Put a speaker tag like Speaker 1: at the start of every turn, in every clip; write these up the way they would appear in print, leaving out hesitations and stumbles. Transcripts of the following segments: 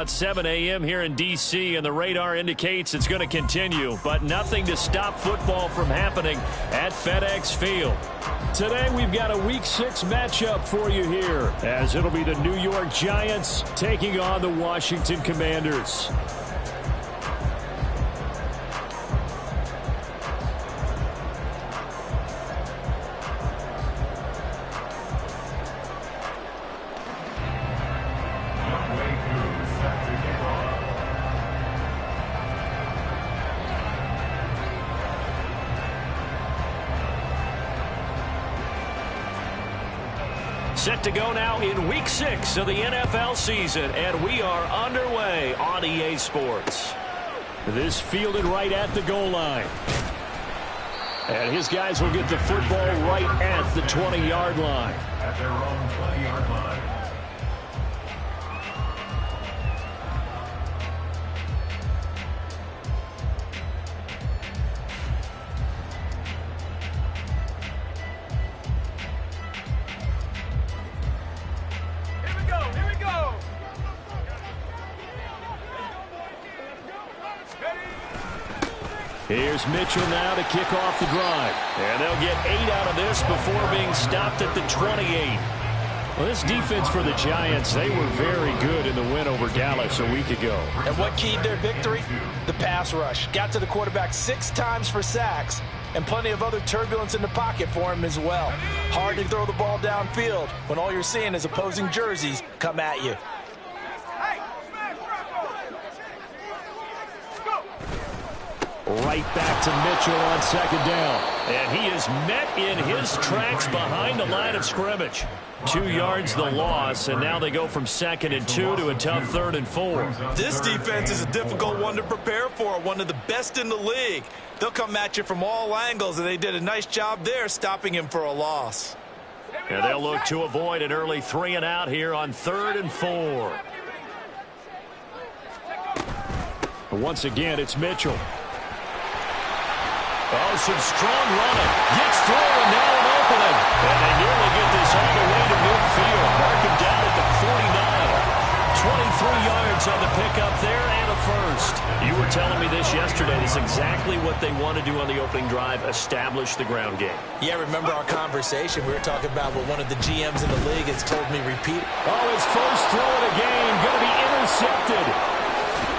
Speaker 1: At 7 a.m. here in D.C., and the radar indicates it's going to continue, but nothing to stop football from happening at FedEx Field. Today, we've got a Week 6 matchup for you here, as it'll be the New York Giants taking on the Washington Commanders. Set to go now in Week 6 of the NFL season, and we are underway on EA Sports. This fielded right at the goal line. And his guys will get the football right at the 20-yard line.
Speaker 2: At their own 20-yard line.
Speaker 1: Here's Mitchell now to kick off the drive. And they'll get 8 out of this before being stopped at the 28. Well, this defense for the Giants, they were very good in the win over Dallas a week ago.
Speaker 3: And what keyed their victory? The pass rush. Got to the quarterback 6 times for sacks, and plenty of other turbulence in the pocket for him as well. Hard to throw the ball downfield when all you're seeing is opposing jerseys come at you.
Speaker 1: Right back to Mitchell on second down. And he is met in his tracks behind the line of scrimmage. 2 yards the loss, and now they go from 2nd and 2 to a tough 3rd and 4.
Speaker 3: This defense is a difficult one to prepare for, one of the best in the league. They'll come at you from all angles, and they did a nice job there stopping him for a loss.
Speaker 1: And they'll look to avoid an early 3 and out here on 3rd and 4. Once again, it's Mitchell. Oh, some strong running. Gets through and now an opening. And they nearly get this all the way to midfield. Mark him down at the 49. 23 yards on the pickup there and a first. You were telling me this yesterday. This is exactly what they want to do on the opening drive, establish the ground game.
Speaker 3: Yeah, remember our conversation. We were talking about what one of the GMs in the league has told me repeat.
Speaker 1: Oh, his first throw of the game going to be intercepted.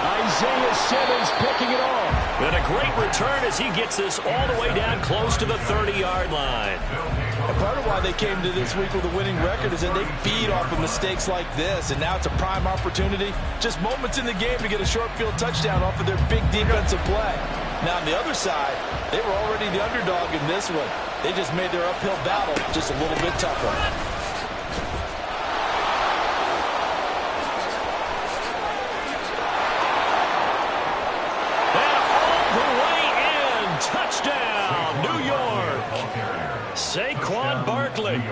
Speaker 1: Isaiah Simmons picking it off. And a great return as he gets this all the way down close to the 30-yard line.
Speaker 3: And part of why they came to this week with a winning record is that they feed off of mistakes like this, and now it's a prime opportunity. Just moments in the game to get a short field touchdown off of their big defensive play. Now on the other side, they were already the underdog in this one. They just made their uphill battle just a little bit tougher.
Speaker 1: Touchdown, New York. Saquon Barkley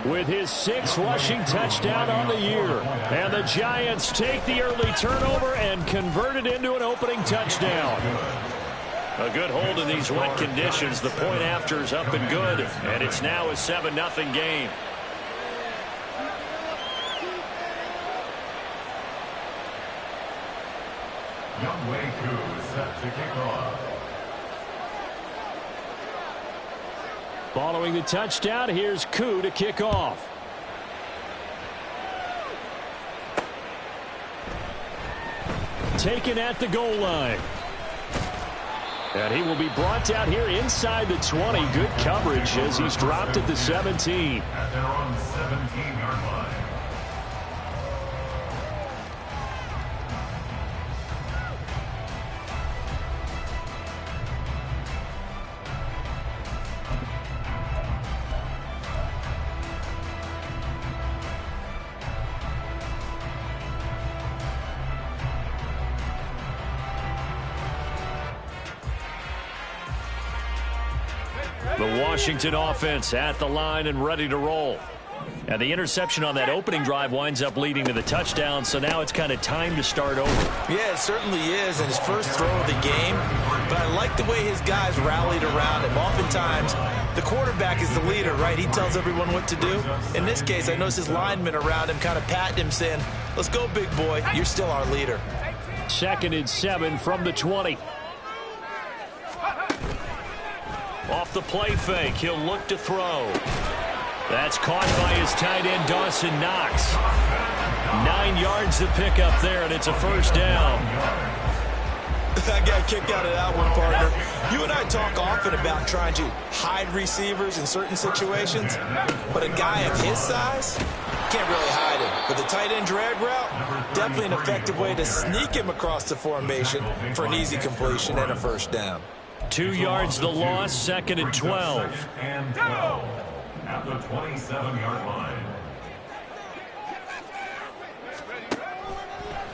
Speaker 1: with his 6th rushing touchdown on the year. And the Giants take the early turnover and convert it into an opening touchdown. A good hold in these wet conditions. The point after is up and good. And it's now a 7-0 game.
Speaker 2: Younghoe Koo set to kick off.
Speaker 1: Following the touchdown, here's Koo to kick off. Taken at the goal line. And he will be brought down here inside the 20. Good coverage as he's dropped at the 17.
Speaker 2: At their own 17-yard line.
Speaker 1: The Washington offense at the line and ready to roll. And the interception on that opening drive winds up leading to the touchdown, so now it's kind of time to start over.
Speaker 3: Yeah, it certainly is, and his first throw of the game. But I like the way his guys rallied around him. Oftentimes, the quarterback is the leader, right? He tells everyone what to do. In this case, I noticed his linemen around him kind of patting him, saying, let's go, big boy. You're still our leader.
Speaker 1: 2nd and 7 from the 20. Off the play fake, he'll look to throw. That's caught by his tight end, Dawson Knox. 9 yards to pick up there, and it's a first down.
Speaker 3: I got a kick out of that one, partner. You and I talk often about trying to hide receivers in certain situations, but a guy of his size can't really hide him. But the tight end drag route, definitely an effective way to sneak him across the formation for an easy completion and a first down.
Speaker 1: 2 yards the loss, 2nd and 12.
Speaker 2: And 12 at the 27-yard line.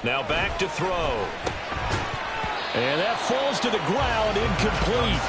Speaker 1: Now back to throw. And that falls to the ground, incomplete.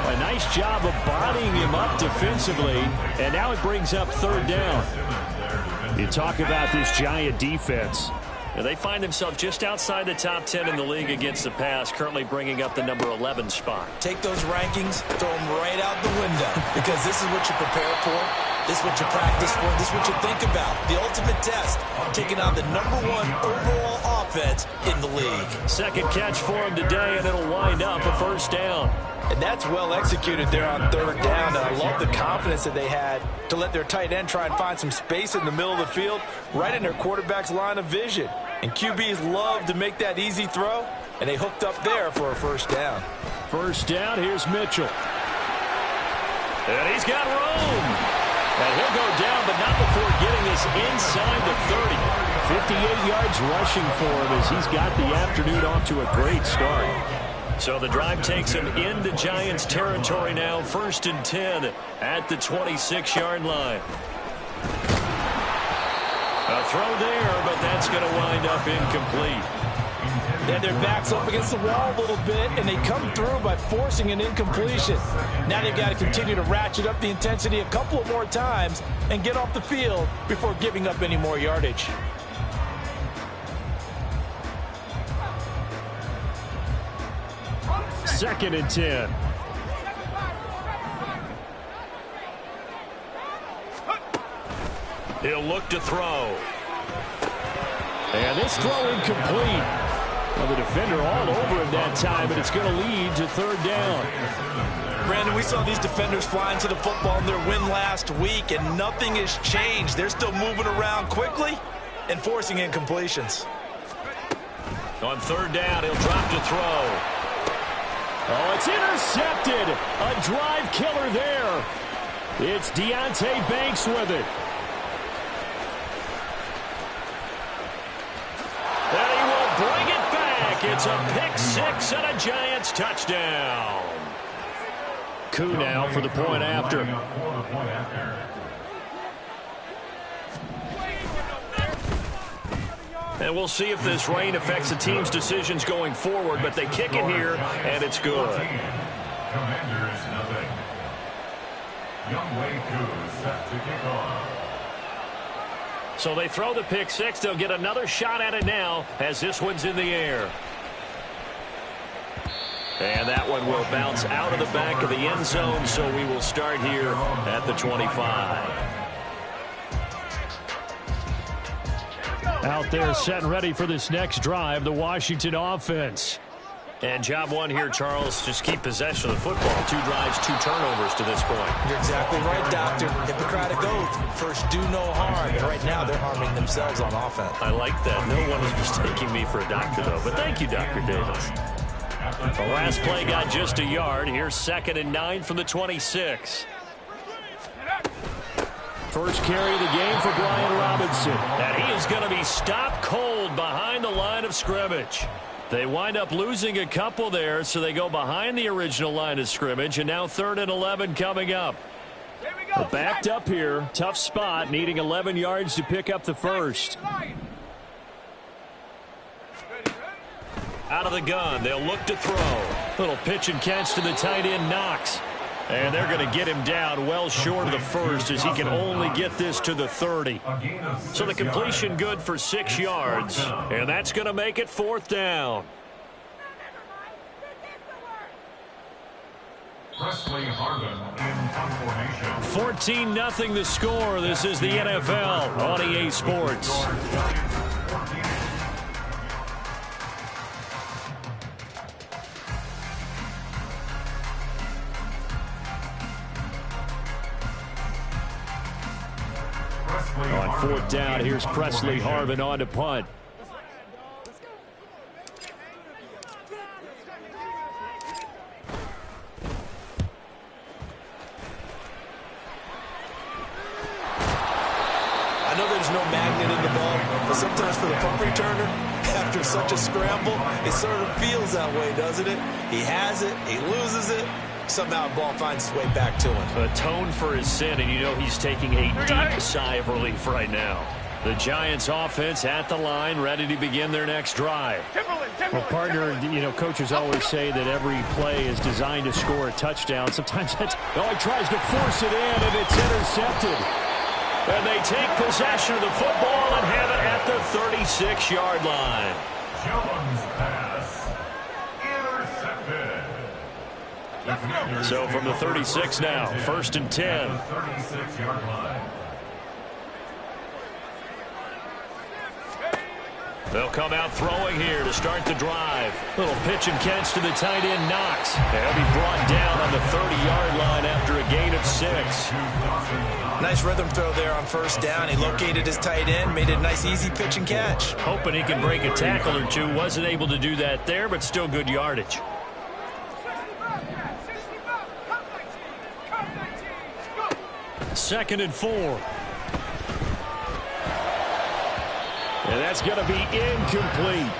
Speaker 1: A nice job of bodying him up defensively, and now it brings up 3rd down. You talk about this Giant defense. And they find themselves just outside the top 10 in the league against the pass, currently bringing up the number 11 spot.
Speaker 3: Take those rankings, throw them right out the window, because this is what you prepare for. This is what you practice for. This is what you think about. The ultimate test, taking on the number 1 overall offense in the league.
Speaker 1: 2nd catch for him today, and it'll wind up a first down.
Speaker 3: And that's well executed there on 3rd down. And I love the confidence that they had to let their tight end try and find some space in the middle of the field, right in their quarterback's line of vision. And QBs love to make that easy throw, and they hooked up there for a first down.
Speaker 1: First down, here's Mitchell. And he's got room. And he'll go down, but not before getting this inside the 30. 58 yards rushing for him as he's got the afternoon off to a great start. So the drive takes him into Giants territory now, 1st and 10 at the 26-yard line. A throw there, but that's going to wind up incomplete.
Speaker 3: They had their backs up against the wall a little bit, and they come through by forcing an incompletion. Now they've got to continue to ratchet up the intensity a couple of more times and get off the field before giving up any more yardage.
Speaker 1: Second and 10. He'll look to throw. And this throw incomplete. Well, the defender all over him that time, but it's going to lead to 3rd down.
Speaker 3: Brandon, we saw these defenders flying to the football in their win last week, and nothing has changed. They're still moving around quickly and forcing incompletions.
Speaker 1: On 3rd down, he'll drop to throw. Oh, it's intercepted. A drive killer there. It's Deonte Banks with it. And he will bring it back. It's a pick-6 and a Giants touchdown. Koo now for the point after. And we'll see if this rain affects the team's decisions going forward, but they kick it here, and it's good.
Speaker 2: Commanders nothing. Younghoe Koo set to kick off.
Speaker 1: So they throw the pick-6. They'll get another shot at it now as this one's in the air. And that one will bounce out of the back of the end zone, so we will start here at the 25. Out there set and ready for this next drive, the Washington offense. And job one here, Charles, just keep possession of the football. 2 drives, 2 turnovers to this point.
Speaker 3: You're exactly right, Doctor. Hippocratic oath. First, do no harm. And right now, they're harming themselves on offense.
Speaker 1: I like that. No one is mistaking me for a doctor, though. But thank you, Dr. Davis. The last play got just a yard. Here's 2nd and 9 from the 26. First carry of the game for Brian Robinson. And he is going to be stopped cold behind the line of scrimmage. They wind up losing a couple there, so they go behind the original line of scrimmage, and now 3rd and 11 coming up. They're backed up here. Tough spot, needing 11 yards to pick up the first. Out of the gun, they'll look to throw. Little pitch and catch to the tight end, Knox. And they're going to get him down well short of the first as he can only get this to the 30. So the completion good for 6 yards. And that's going to make it 4th down.
Speaker 2: Presley Harvin in formation.
Speaker 1: 14-0 the score. This is the NFL on EA Sports. On 4th down, here's Presley Harvin on to punt.
Speaker 3: I know there's no magnet in the ball, but sometimes for the punt returner, after such a scramble, it sort of feels that way, doesn't it? He has it, he loses it. Somehow the ball finds its way back to him.
Speaker 1: Atone for his sin, and you know he's taking a deep sigh of relief right now. The Giants offense at the line, ready to begin their next drive.
Speaker 4: Well, partner, you know, coaches always say that every play is designed to score a touchdown. Sometimes that's, he tries to force it in, and it's intercepted.
Speaker 1: And they take possession of the football and have it at the 36-yard line.
Speaker 2: Jones pass intercepted.
Speaker 1: So from the 36 now, 1st and 10.
Speaker 2: 36-yard line.
Speaker 1: They'll come out throwing here to start the drive. Little pitch and catch to the tight end, Knox. They'll be brought down on the 30-yard line after a gain of 6.
Speaker 3: Nice rhythm throw there on 1st down. He located his tight end, made it a nice easy pitch and catch.
Speaker 1: Hoping he can break a tackle or two. Wasn't able to do that there, but still good yardage. Second and 4. And that's going to be incomplete.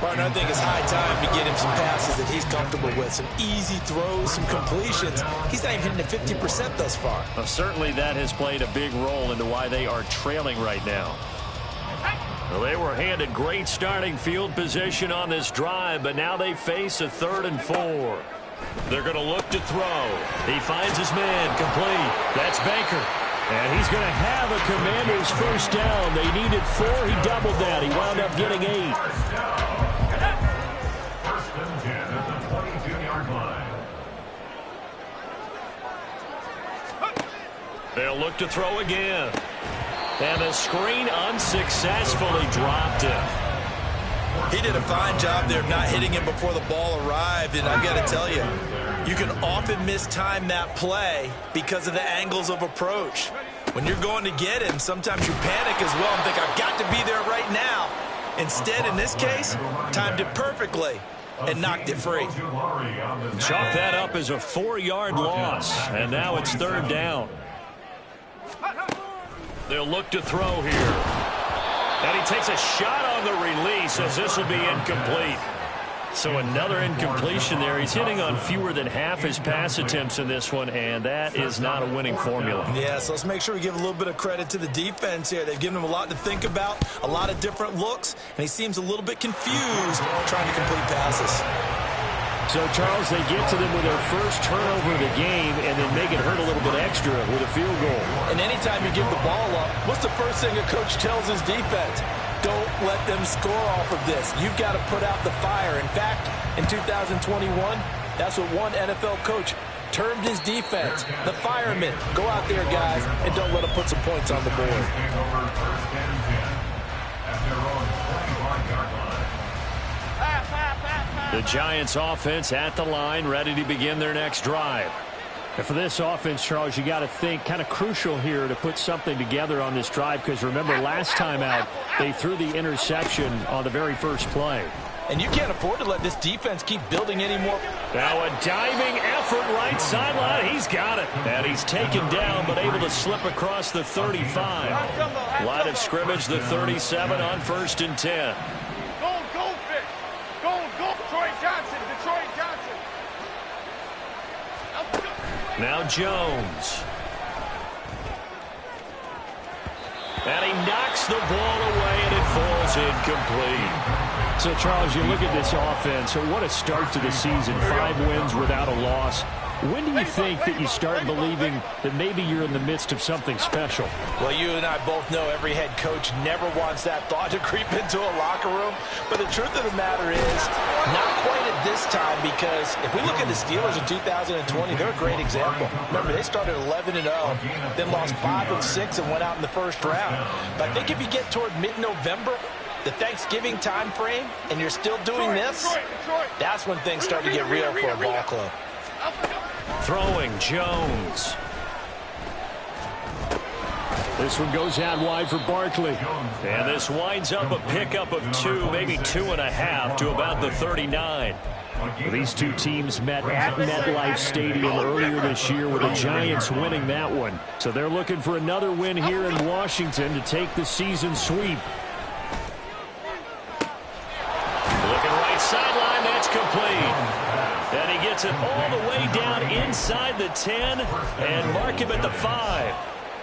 Speaker 3: Partner, I think it's high time to get him some passes that he's comfortable with. Some easy throws, some completions. He's not even hitting the 50% thus far.
Speaker 1: Well, certainly that has played a big role into why they are trailing right now. Well, they were handed great starting field position on this drive, but now they face a 3rd and 4. They're going to look to throw. He finds his man complete. That's Baker. And he's going to have a Commanders 1st down. They needed 4. He doubled that. He wound up getting 8.
Speaker 2: 1st and 10 at the 22-yard line.
Speaker 1: They'll look to throw again. And the screen unsuccessfully dropped him.
Speaker 3: He did a fine job there of not hitting him before the ball arrived, and I've got to tell you, you can often mistime that play because of the angles of approach. When you're going to get him, sometimes you panic as well and think, I've got to be there right now. Instead, in this case, timed it perfectly and knocked it free.
Speaker 1: Chalk that up as a 4-yard loss, and now it's 3rd down. They'll look to throw here. And he takes a shot on the release as this will be incomplete. So another incompletion there. He's hitting on fewer than half his pass attempts in this one, and that is not a winning formula.
Speaker 3: Yeah, so let's make sure we give a little bit of credit to the defense here. They've given him a lot to think about, a lot of different looks, and he seems a little bit confused trying to complete passes.
Speaker 4: So, Charles, they get to them with their first turnover of the game and then make it hurt a little bit extra with a field goal.
Speaker 3: And anytime you give the ball up, what's the first thing a coach tells his defense? Don't let them score off of this. You've got to put out the fire. In fact, in 2021, that's what one NFL coach termed his defense, the firemen. Go out there, guys, and don't let them put some points on the board.
Speaker 1: The Giants offense at the line, ready to begin their next drive.
Speaker 4: And for this offense, Charles, you got to think kind of crucial here to put something together on this drive, because remember last time out they threw the interception on the very first play.
Speaker 3: And you can't afford to let this defense keep building anymore.
Speaker 1: Now a diving effort right sideline. He's got it. And he's taken down but able to slip across the 35. Line of scrimmage, the 37 on 1st and 10. Now Jones. And he knocks the ball away, and it falls incomplete.
Speaker 4: So, Charles, you look at this offense, so what a start to the season. 5 wins without a loss. When do you think that you start believing that maybe you're in the midst of something special?
Speaker 3: Well, you and I both know every head coach never wants that thought to creep into a locker room. But the truth of the matter is, not quite at this time, because if we look at the Steelers in 2020, they're a great example. Remember, they started 11-0, then lost 5-6 and went out in the first round. But I think if you get toward mid-November, the Thanksgiving time frame, and you're still doing this, that's when things start to get real for a ball club.
Speaker 1: Throwing Jones.
Speaker 4: This one goes out wide for Barkley.
Speaker 1: And this winds up a pickup of 2, maybe 2.5 to about the 39.
Speaker 4: These two teams met at MetLife Stadium earlier this year with the Giants winning that one. So they're looking for another win here in Washington to take the season sweep.
Speaker 1: Looking right sideline, that's complete. And he gets it all the way down inside the 10 and mark him at the 5.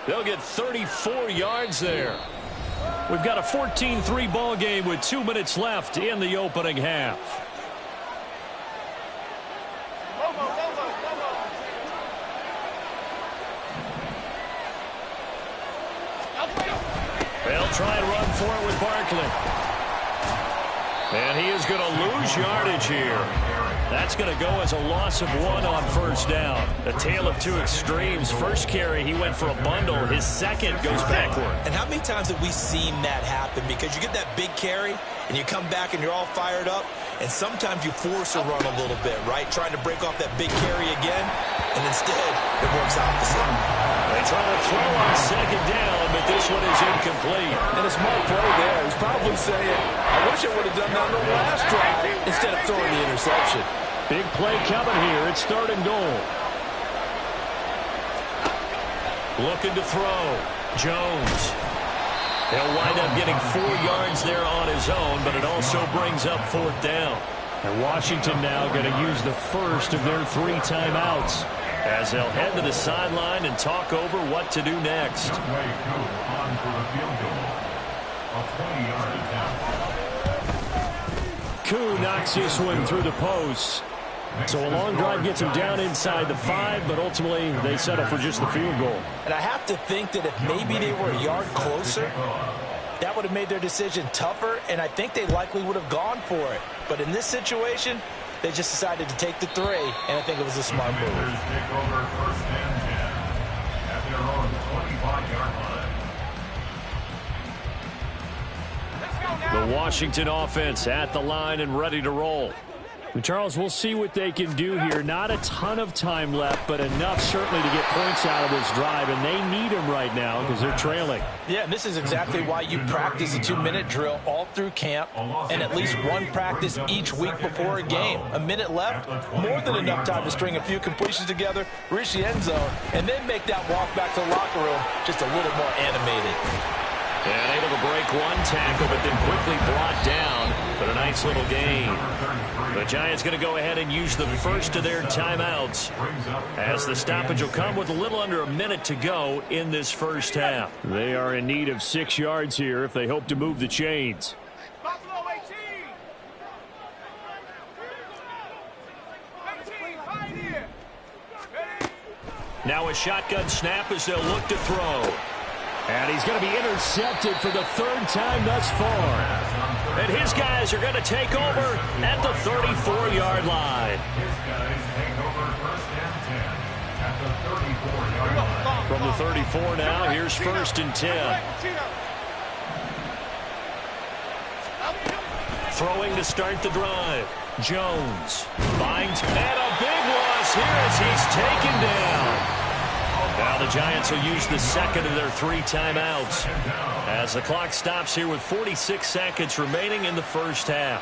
Speaker 1: They'll get 34 yards there. We've got a 14-3 ball game with 2 minutes left in the opening half. They'll try and run for it with Barkley. And he is going to lose yardage here. That's going to go as a loss of 1 on first down. A tale of two extremes. First carry, he went for a bundle. His second goes backward.
Speaker 3: And how many times have we seen that happen? Because you get that big carry, and you come back and you're all fired up, and sometimes you force a run a little bit, right? Trying to break off that big carry again, and instead it works opposite.
Speaker 1: They try to throw on second down, but this one is incomplete.
Speaker 3: And a smart play there. He's probably saying, I wish I would have done that on the last drive instead of throwing the interception.
Speaker 4: Big play coming here. It's 3rd and goal.
Speaker 1: Looking to throw. Jones. He'll wind up getting 4 yards there on his own, but it also brings up 4th down.
Speaker 4: And Washington now going to use the first of their 3 timeouts,
Speaker 1: as they'll head to the sideline and talk over what to do next.
Speaker 4: Koo knocks this one through the post. So a long drive gets him down inside the 5, but ultimately they settle for just the field goal.
Speaker 3: And I have to think that if maybe they were a yard closer, that would have made their decision tougher, and I think they likely would have gone for it. But in this situation, they just decided to take the 3, and I think it was a smart move.
Speaker 2: Take over 1st and 10 at their own 25-yard line.
Speaker 1: The Washington offense at the line and ready to roll.
Speaker 4: And Charles, we'll see what they can do here. Not a ton of time left, but enough certainly to get points out of this drive, and they need them right now because they're trailing.
Speaker 3: Yeah, and this is exactly why you practice a 2-minute drill all through camp and at least one practice each week before a game. A minute left, more than enough time to string a few completions together, reach the end zone, and then make that walk back to the locker room just a little more animated.
Speaker 1: And able to break one tackle, but then quickly brought down. But a nice little gain. The Giants going to go ahead and use the first of their timeouts, as the stoppage will come with a little under a minute to go in this first half.
Speaker 4: They are in need of 6 yards here if they hope to move the chains.
Speaker 1: Now a shotgun snap as they'll look to throw.
Speaker 4: And he's going to be intercepted for the 3rd time thus far.
Speaker 1: And his guys are going to take over at the 34-yard line.
Speaker 2: His guys take over 1st and 10 at the 34-yard line.
Speaker 1: From the 34 now, here's 1st and 10. Throwing to start the drive. Jones. Binds. And a big loss here as he's taken down. Now the Giants will use the second of their 3 timeouts as the clock stops here with 46 seconds remaining in the first half.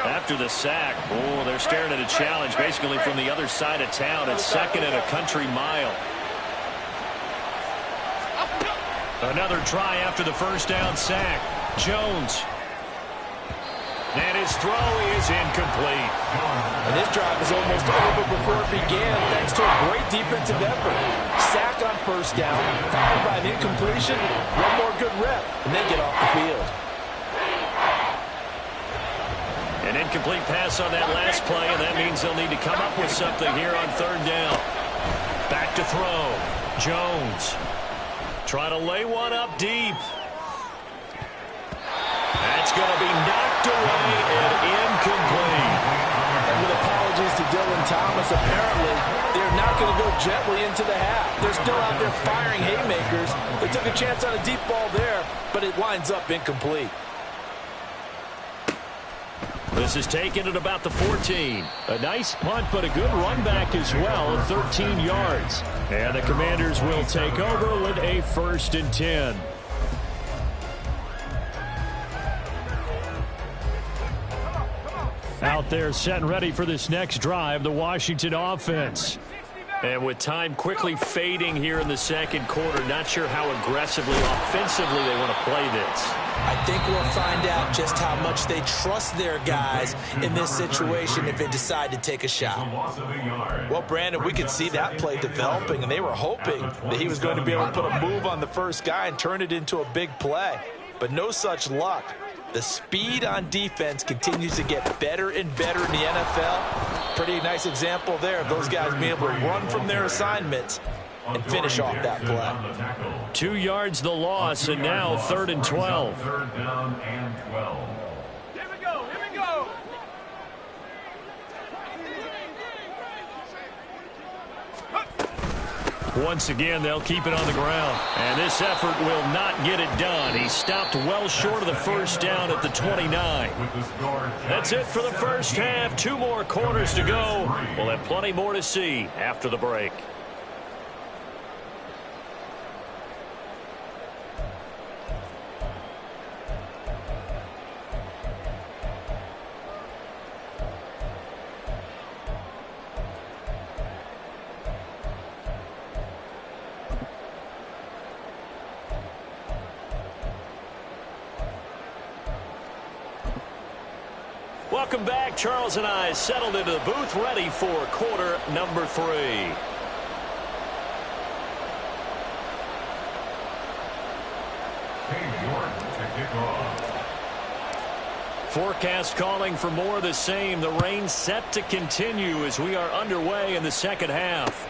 Speaker 1: After the sack, they're staring at a challenge basically from the other side of town. It's 2nd and a country mile. Another try after the first down sack. Jones. And his throw is incomplete.
Speaker 3: And this drive is almost over before it began, thanks to a great defensive effort. Sack on first down, followed by an incompletion, one more good rep, and they get off the field.
Speaker 1: An incomplete pass on that last play, and that means they'll need to come up with something here on third down. Back to throw. Jones. Try to lay one up deep. That's going to be knocked away and incomplete.
Speaker 3: And with apologies to Dylan Thomas, apparently they're not going to go gently into the half. They're still out there firing haymakers. They took a chance on a deep ball there, but it winds up incomplete.
Speaker 1: This is taken at about the 14. A nice punt, but a good run back as well, 13 yards. And the Commanders will take over with a 1st and 10. Out there set and ready for this next drive, the Washington offense. And with time quickly fading here in the second quarter, not sure how aggressively, offensively they want to play this.
Speaker 3: I think we'll find out just how much they trust their guys in this situation if they decide to take a shot. Well, Brandon, we could see that play developing, and they were hoping that he was going to be able to put a move on the first guy and turn it into a big play. But no such luck. The speed on defense continues to get better and better in the NFL. Pretty nice example there of those guys being able to run from their assignments and finish off that play.
Speaker 1: 2 yards the loss, and now 3rd and 12.
Speaker 2: Third down and 12.
Speaker 5: Here we go, here we go.
Speaker 1: Once again, they'll keep it on the ground. And this effort will not get it done. He stopped well short of the first down at the 29. That's it for the first half. 2 more quarters to go. We'll have plenty more to see after the break. Welcome back. Charles and I settled into the booth ready for quarter number 3. Forecast calling for more of the same. The rain set to continue as we are underway in the second half.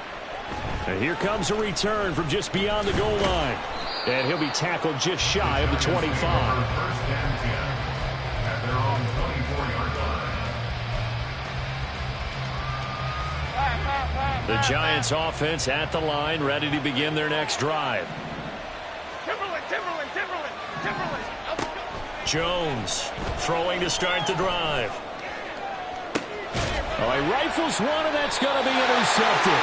Speaker 1: And here comes a return from just beyond the goal line. And he'll be tackled just shy of the 25. The Giants offense at the line, ready to begin their next drive.
Speaker 5: Timberland.
Speaker 1: Jones throwing to start the drive. Oh, he rifles one, and that's going to be intercepted.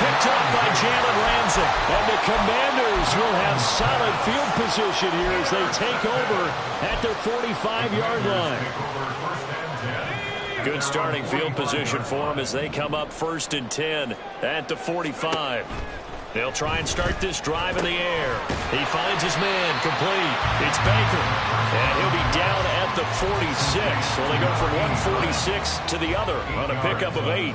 Speaker 1: Picked up by Jalen Ramsey. And the Commanders will have solid field position here as they take over at their 45-yard line. Good starting field position for them as they come up 1st and 10 at the 45. They'll try and start this drive in the air. He finds his man complete. It's Baker. And he'll be down at the 46. So they go from 146 to the other on a pickup of 8.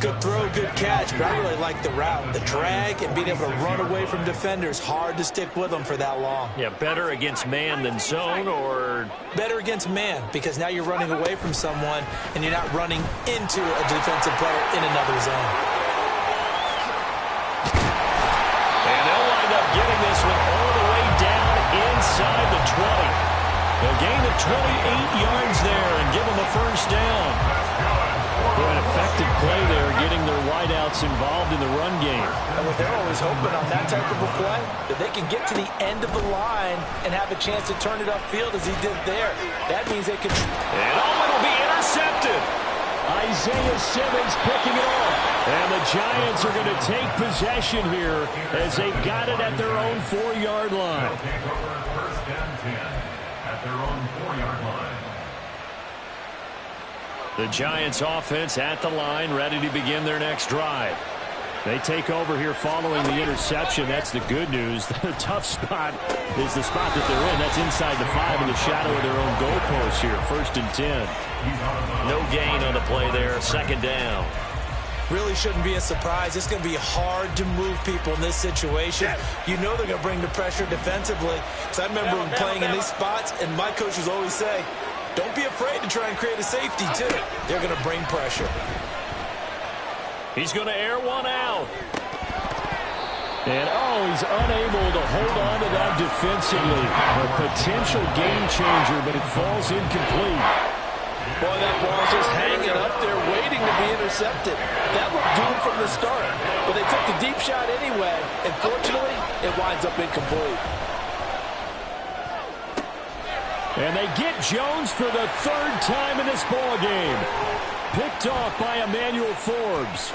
Speaker 3: Good throw, good catch, but I really like the route. The drag and being able to run away from defenders. Hard to stick with them for that long.
Speaker 1: Yeah, better against man than zone, or?
Speaker 3: Better against man, because now you're running away from someone and you're not running into a defensive player in another zone.
Speaker 1: And they'll wind up getting this one all the way down inside the 20. A gain of 28 yards there and give them a first down. An effective play there, getting their wideouts involved in the run game.
Speaker 3: And what they're always hoping on that type of a play, that they can get to the end of the line and have a chance to turn it upfield as he did there. That means they can...
Speaker 1: And it'll be intercepted. Isaiah Simmons picking it off. And the Giants are going to take possession here as they've got it at their own 4-yard line.
Speaker 2: First and 10 at their own 4-yard line.
Speaker 1: The Giants offense at the line, ready to begin their next drive. They take over here following the interception. That's the good news. The tough spot is the spot that they're in. That's inside the 5 in the shadow of their own goalpost here. 1st and 10. No gain on the play there. 2nd down.
Speaker 3: Really shouldn't be a surprise. It's going to be hard to move people in this situation. You know they're going to bring the pressure defensively. Because I remember playing in these spots, and my coaches always say, Don't be afraid to try and create a safety, too. They're going to bring pressure.
Speaker 1: He's going to air one out. And, he's unable to hold on to that defensively. A potential game changer, but it falls incomplete.
Speaker 3: Boy, that ball's just hanging up there waiting to be intercepted. That looked doomed from the start, but they took the deep shot anyway, and fortunately, it winds up incomplete.
Speaker 1: And they get Jones for the third time in this ballgame. Picked off by Emmanuel Forbes.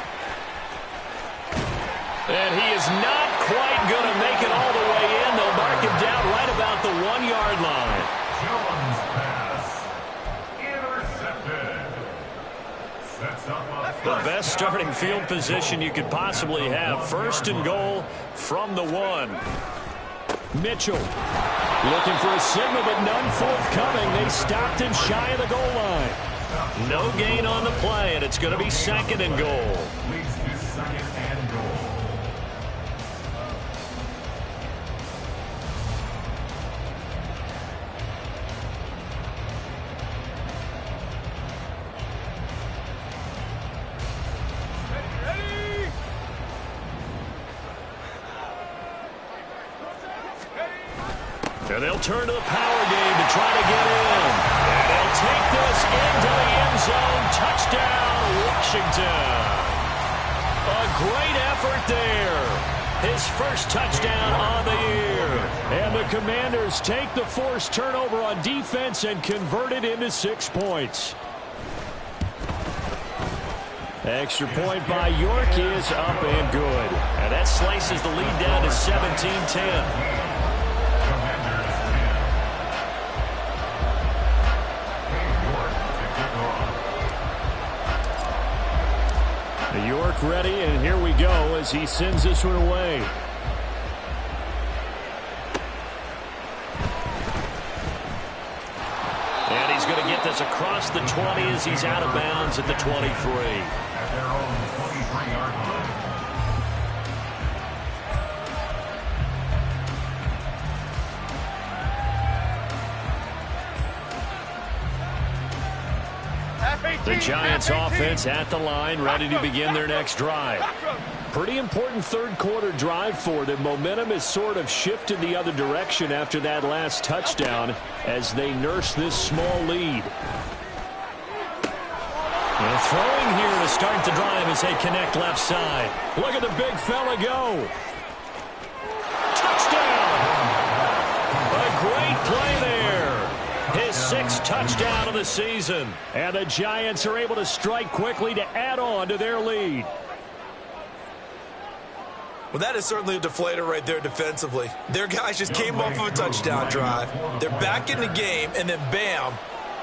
Speaker 1: And he is not quite going to make it all the way in. They'll mark him down right about the 1-yard line.
Speaker 2: Jones pass. Intercepted. Sets up a
Speaker 1: The best starting field position you could possibly have. 1st and goal from the 1. Mitchell looking for a signal, but none forthcoming. They stopped him shy of the goal line. No gain on the play, and it's going to be 2nd and goal.
Speaker 2: leads to 2nd and goal.
Speaker 1: And they'll turn to the power game to try to get in. And they'll take this into the end zone. Touchdown, Washington. A great effort there. His first touchdown on the year. And the Commanders take the forced turnover on defense and convert it into 6 points. Extra point by York is up and good. And that slices the lead down to 17-10. York ready, and here we go as he sends this one away. And he's going to get this across the 20 as he's out of bounds at the 23.
Speaker 2: At their own 23-yard line.
Speaker 1: The Giants offense at the line, ready to begin their next drive. Pretty important third quarter drive for them. Momentum has sort of shifted the other direction after that last touchdown as they nurse this small lead. And throwing here to start the drive as they connect left side. Look at the big fella go. Touchdown! A great play there. His 6th touchdown of the season. And the Giants are able to strike quickly to add on to their lead.
Speaker 3: Well, that is certainly a deflator right there defensively. Their guys just came off of a touchdown drive. They're back in the game, and then bam,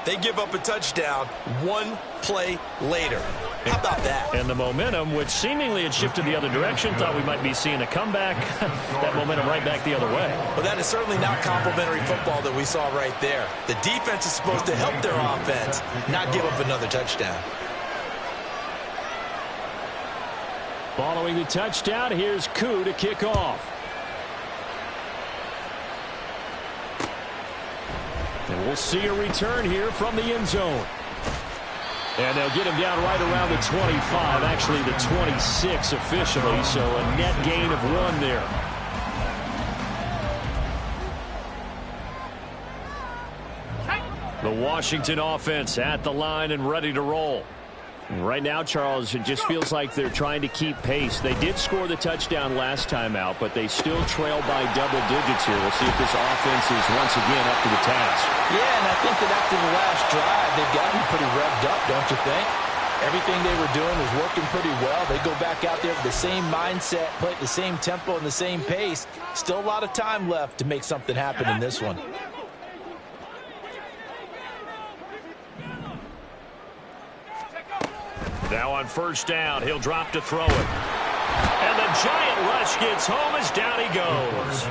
Speaker 3: they give up a touchdown 1 play later. How about that?
Speaker 1: And the momentum, which seemingly had shifted the other direction, thought we might be seeing a comeback. That momentum right back the other way.
Speaker 3: Well, that is certainly not complimentary football that we saw right there. The defense is supposed to help their offense, not give up another touchdown.
Speaker 1: Following the touchdown, here's Koo to kick off. And we'll see a return here from the end zone. And they'll get him down right around the 25, actually the 26 officially, so a net gain of 1 there. The Washington offense at the line and ready to roll. And right now, Charles, it just feels like they're trying to keep pace. They did score the touchdown last time out, but they still trail by double digits here. We'll see if this offense is once again up to the task.
Speaker 3: Yeah, and I think that after the last drive, they've got to be pretty revved up, don't you think? Everything they were doing was working pretty well. They go back out there with the same mindset, play at the same tempo and the same pace. Still a lot of time left to make something happen in this one.
Speaker 1: Now on first down, he'll drop to throw it. And the giant rush gets home as down he goes.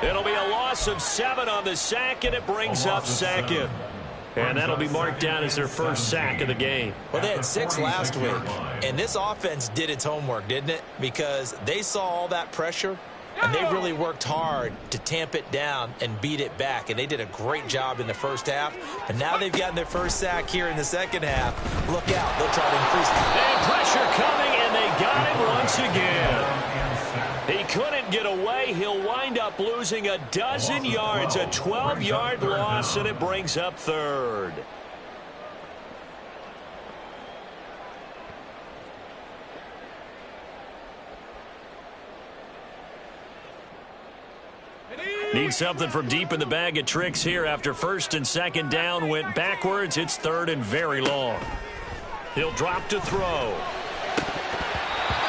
Speaker 1: It'll be a loss of 7 on the sack, and it brings up 2nd. And that'll be marked down as their first sack of the game.
Speaker 3: Well, they had 6 last week, and this offense did its homework, didn't it? Because they saw all that pressure, and they really worked hard to tamp it down and beat it back, and they did a great job in the first half. But now they've gotten their first sack here in the second half. Look out. They'll try to increase it.
Speaker 1: And pressure coming, and they got him once again. He couldn't get away. He'll wind up losing a dozen yards, a 12-yard loss, and it brings up third. Need something from deep in the bag of tricks here after first and second down went backwards. It's third and very long. He'll drop to throw.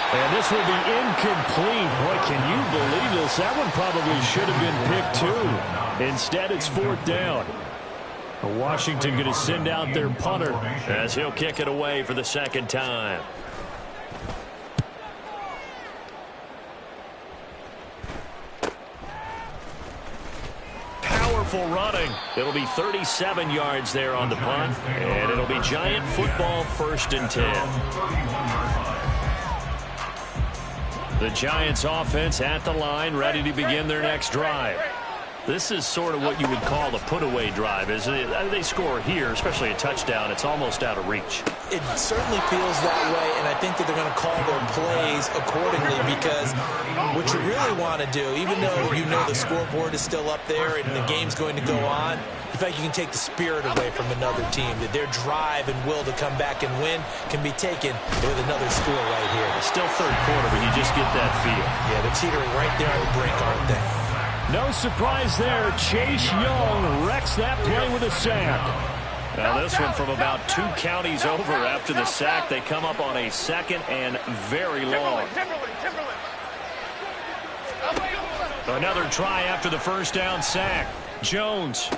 Speaker 4: And this will be incomplete. Boy, can you believe this? That one probably should have been picked too. Instead, it's fourth down. Washington going to send out their punter
Speaker 1: as he'll kick it away for the second time. Powerful running. It'll be 37 yards there on the punt, and it'll be Giant football, first and 10. The Giants offense at the line, ready to begin their next drive. This is sort of what you would call a put-away drive, isn't it? They score here, especially a touchdown. It's almost out of reach.
Speaker 3: It certainly feels that way, and I think that they're going to call their plays accordingly, because what you really want to do, even though you know the scoreboard is still up there and the game's going to go on, in fact, you can take the spirit away from another team, that their drive and will to come back and win can be taken with another score right here.
Speaker 1: It's still third quarter, but you just get that feel.
Speaker 3: Yeah, they're teetering right there on the brink, aren't they?
Speaker 4: No surprise there. Chase Young wrecks that play with a sack.
Speaker 1: Now this one from about 2 counties over after the sack. They come up on a second and very long. Another try after the first down sack. Jones.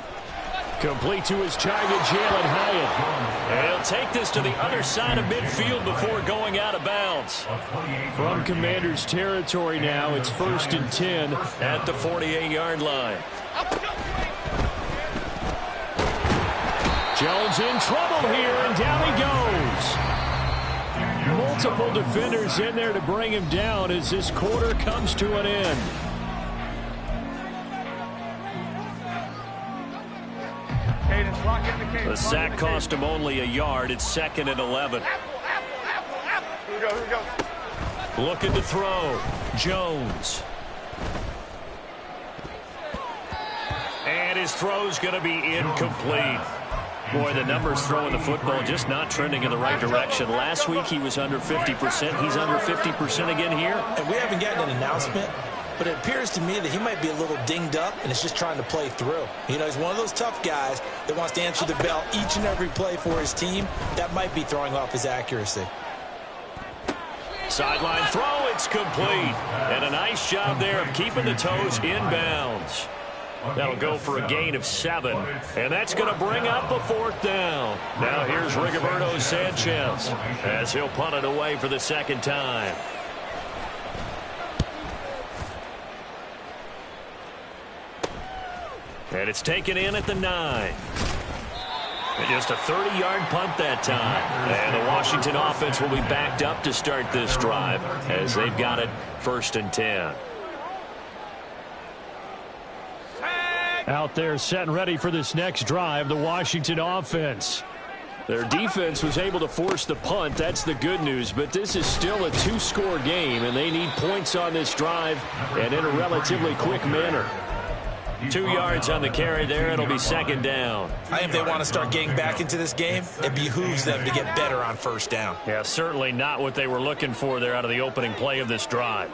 Speaker 1: Complete to his target, Jalen Hyatt. And he'll take this to the other side of midfield before going out of bounds.
Speaker 4: From Commander's territory now, it's first and 10
Speaker 1: at the 48-yard line.
Speaker 4: Jones in trouble here, and down he goes. Multiple defenders in there to bring him down as this quarter comes to an end.
Speaker 1: The sack cost him only a yard. It's second and 11. Looking to throw. Jones. And his throw's going to be incomplete. Boy, the numbers throwing the football just not trending in the right direction. Last week he was under 50%. He's under 50% again here.
Speaker 3: And we haven't gotten an announcement, but it appears to me that he might be a little dinged up and is just trying to play through. You know, he's one of those tough guys that wants to answer the bell each and every play for his team. That might be throwing off his accuracy.
Speaker 1: Sideline throw, it's complete. And a nice job there of keeping the toes in bounds. That'll go for a gain of 7. And that's going to bring up a fourth down. Now here's Rigoberto Sanchez as he'll punt it away for the second time. And it's taken in at the 9. And just a 30-yard punt that time. And the Washington offense will be backed up to start this drive as they've got it first and 10.
Speaker 4: Out there set and ready for this next drive, the Washington offense. Their defense was able to force the punt. That's the good news. But this is still a 2-score game, and they need points on this drive and in a relatively quick manner.
Speaker 1: 2 yards on the carry there. It'll be second down.
Speaker 3: I think if they want to start getting back into this game, it behooves them to get better on first down.
Speaker 1: Yeah, certainly not what they were looking for there out of the opening play of this drive.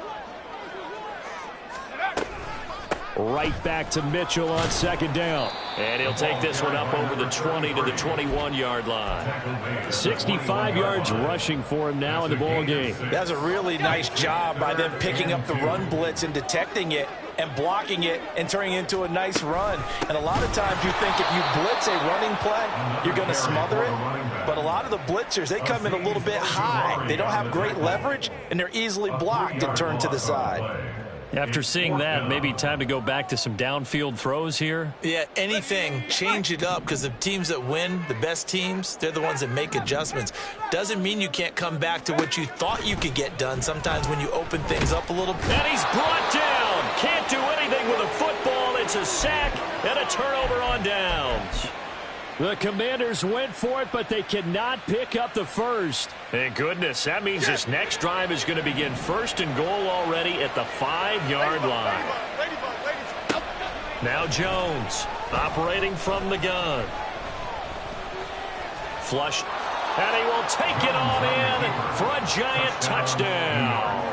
Speaker 4: Right back to Mitchell on second down.
Speaker 1: And he'll take this one up over the 20 to the 21-yard line.
Speaker 4: 65 yards rushing for him now in the ball game.
Speaker 3: That's a really nice job by them picking up the run blitz and detecting it and blocking it and turning it into a nice run. And a lot of times you think if you blitz a running play, you're going to smother it. But a lot of the blitzers, they come in a little bit high. They don't have great leverage, and they're easily blocked and turned to the side.
Speaker 1: After seeing that, maybe time to go back to some downfield throws here.
Speaker 3: Yeah, anything, change it up, because the teams that win, the best teams, they're the ones that make adjustments. Doesn't mean you can't come back to what you thought you could get done sometimes when you open things up a little bit.
Speaker 1: And he's brought down. can't do anything with a football. It's a sack and a turnover on downs. The Commanders went for it, but they cannot pick up the first. Thank goodness. That means this next drive is going to begin 1st and goal already at the 5-yard line. Now Jones operating from the gun. Flush. And he will take it on in for a giant touchdown.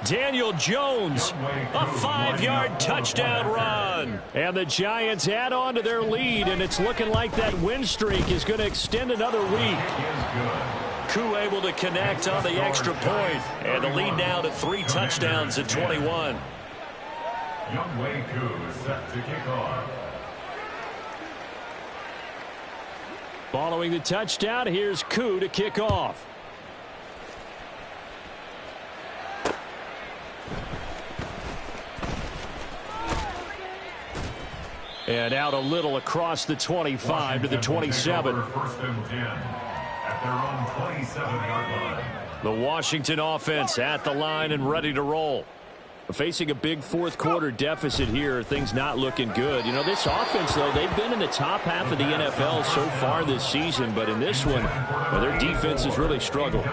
Speaker 1: Daniel Jones, a 5-yard touchdown run. And the Giants add on to their lead, and it's looking like that win streak is going to extend another week. Koo able to connect on the extra point, and the lead now to 3 touchdowns at 21.
Speaker 2: Younghoe Koo set to kick off.
Speaker 1: Following the touchdown, here's Koo to kick off. And out a little across the 25 to the 27.
Speaker 2: 1st and 10 at their own 27-yard line.
Speaker 1: The Washington offense at the line and ready to roll. Facing a big 4th quarter deficit here, things not looking good. You know, this offense, though, they've been in the top half of the NFL so far this season, but in this one, well, their defense has really struggled.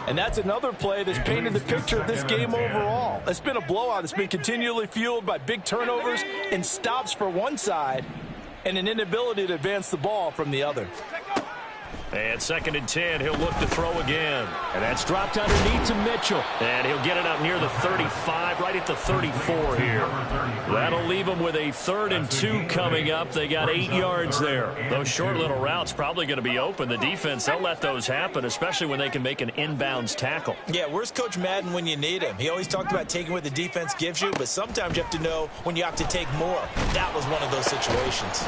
Speaker 3: And that's another play that's painted the picture of this game overall. It's been a blowout. It's been continually fueled by big turnovers and stops for one side and an inability to advance the ball from the other.
Speaker 1: And 2nd and 10, he'll look to throw again. And that's dropped underneath to Mitchell. And he'll get it up near the 35, right at the 34 here. That'll leave him with a 3rd and 2 coming up. They got 8 yards there. Those short little routes probably going to be open. The defense, they'll let those happen, especially when they can make an inbounds tackle.
Speaker 6: Yeah, where's Coach Madden when you need him? He always talked about taking what the defense gives you, but sometimes you have to know when you have to take more. That was one of those situations.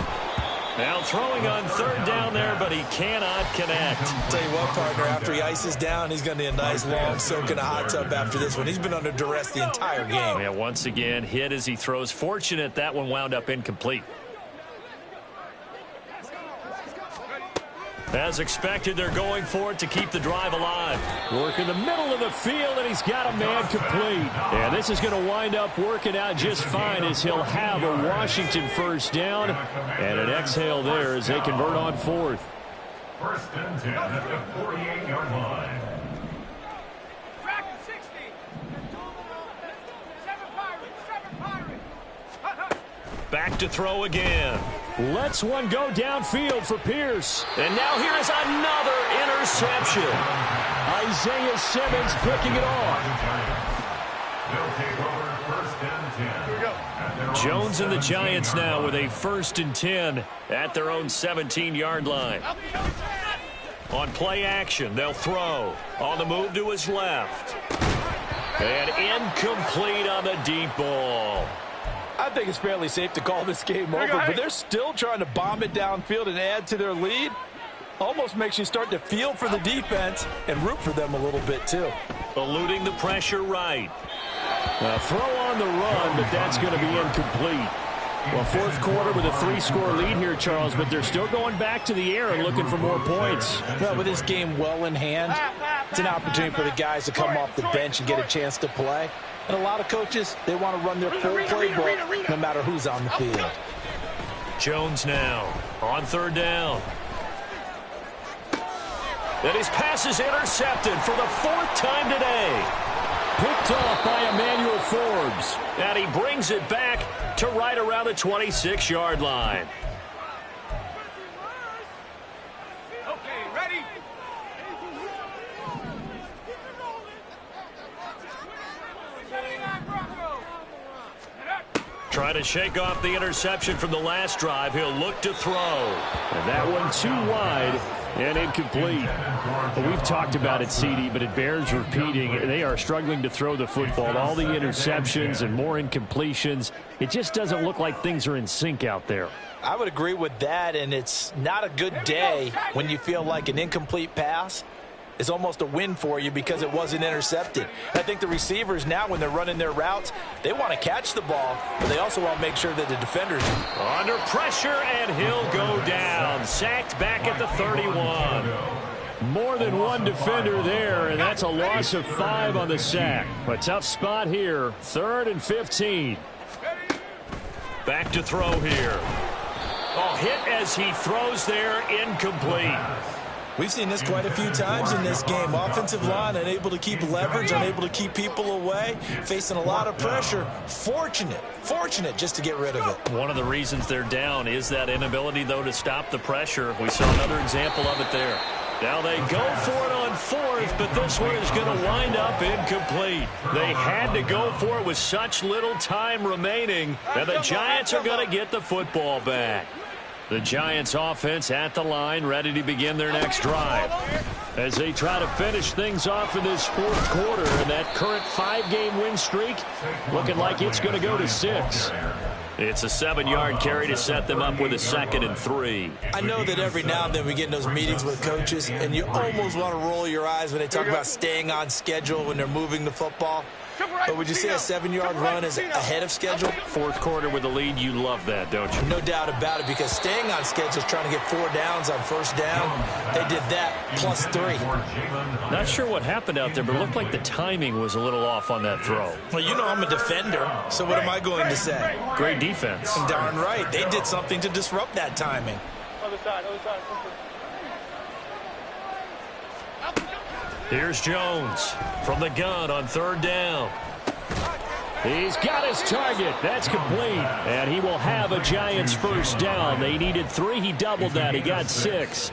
Speaker 1: Now throwing on 3rd down there, but he cannot connect.
Speaker 6: Tell you what, partner, after he ices down, he's going to need a nice long soak in a hot tub after this one. He's been under duress the entire game.
Speaker 1: Yeah, once again, hit as he throws. Fortunate that one wound up incomplete. As expected, they're going for it to keep the drive alive. Work in the middle of the field, and he's got a man complete. And this is going to wind up working out just fine as he'll have a Washington 1st down. And an exhale there as they convert on 4th.
Speaker 2: 1st and 10 at the 48-yard line.
Speaker 5: Track 60. 7 Pirates.
Speaker 1: Back to throw again. Lets one go downfield for Pierce. And now here is another interception. Isaiah Simmons picking it off.
Speaker 2: They'll take over 1st and 10.
Speaker 1: Jones and the Giants now with a 1st and 10 at their own 17-yard line. On play action, they'll throw. On the move to his left. And incomplete on the deep ball.
Speaker 3: I think it's fairly safe to call this game over, but they're still trying to bomb it downfield and add to their lead. Almost makes you start to feel for the defense and root for them a little bit, too.
Speaker 1: Eluding the pressure right. Throw on the run, but that's going to be incomplete. Well, 4th quarter with a 3-score lead here, Charles, but they're still going back to the air and looking for more points.
Speaker 6: Well, with this game well in hand, it's an opportunity for the guys to come off the bench and get a chance to play. And a lot of coaches, they want to run their full playbook no matter who's on the field.
Speaker 1: Jones now on 3rd down. And his pass is intercepted for the 4th time today. Picked off by Emmanuel Forbes. And he brings it back to right around the 26-yard line.
Speaker 5: Okay, ready?
Speaker 1: Trying to shake off the interception from the last drive. He'll look to throw. And that one too wide and incomplete. Well, we've talked about it, CD, but it bears repeating. They are struggling to throw the football. All the interceptions and more incompletions. It just doesn't look like things are in sync out there.
Speaker 6: I would agree with that, and it's not a good day when you feel like an incomplete pass is almost a win for you because it wasn't intercepted. I think the receivers now, when they're running their routes, they want to catch the ball, but they also want to make sure that the defenders
Speaker 1: under pressure, and he'll go down. Sacked back at the 31. More than one defender there, and that's a loss of 5 on the sack. A tough spot here, 3rd and 15. Back to throw here. Oh, hit as he throws there, incomplete.
Speaker 3: We've seen this quite a few times in this game. Offensive line unable to keep leverage, unable to keep people away, facing a lot of pressure. Fortunate just to get rid of it.
Speaker 4: One of the reasons they're down is that inability, though, to stop the pressure. We saw another example of it there. Now they go for it on 4th, but this one is going to wind up incomplete. They had to go for it with such little time remaining, and the Giants are going to get the football back. The Giants offense at the line, ready to begin their next drive. As they try to finish things off in this 4th quarter, and that current 5-game win streak looking like it's going to go to 6. It's a 7-yard carry to set them up with a 2nd and 3.
Speaker 3: I know that every now and then we get in those meetings with coaches, and you almost want to roll your eyes when they talk about staying on schedule when they're moving the football. But would you say a 7-yard run is ahead of schedule?
Speaker 4: 4th quarter with the lead, you love that, don't you?
Speaker 3: No doubt about it, because staying on schedule is trying to get 4 downs on 1st down. They did that plus 3.
Speaker 4: Not sure what happened out there, but it looked like the timing was a little off on that throw.
Speaker 3: Well, you know I'm a defender, so what am I going to say?
Speaker 4: Great defense.
Speaker 3: Darn right. They did something to disrupt that timing.
Speaker 5: Other side.
Speaker 4: Here's Jones from the gun on 3rd down.
Speaker 1: He's got his target. That's complete. And he will have a Giants 1st down. They needed 3. He doubled that. He got 6.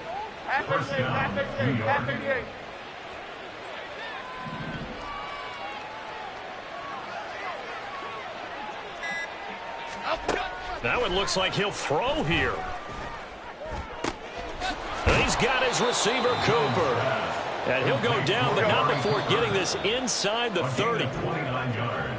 Speaker 4: Now it looks like he'll throw here. He's got his receiver, Cooper. And he'll go down, but not before getting this inside the 30.
Speaker 2: 29 yards.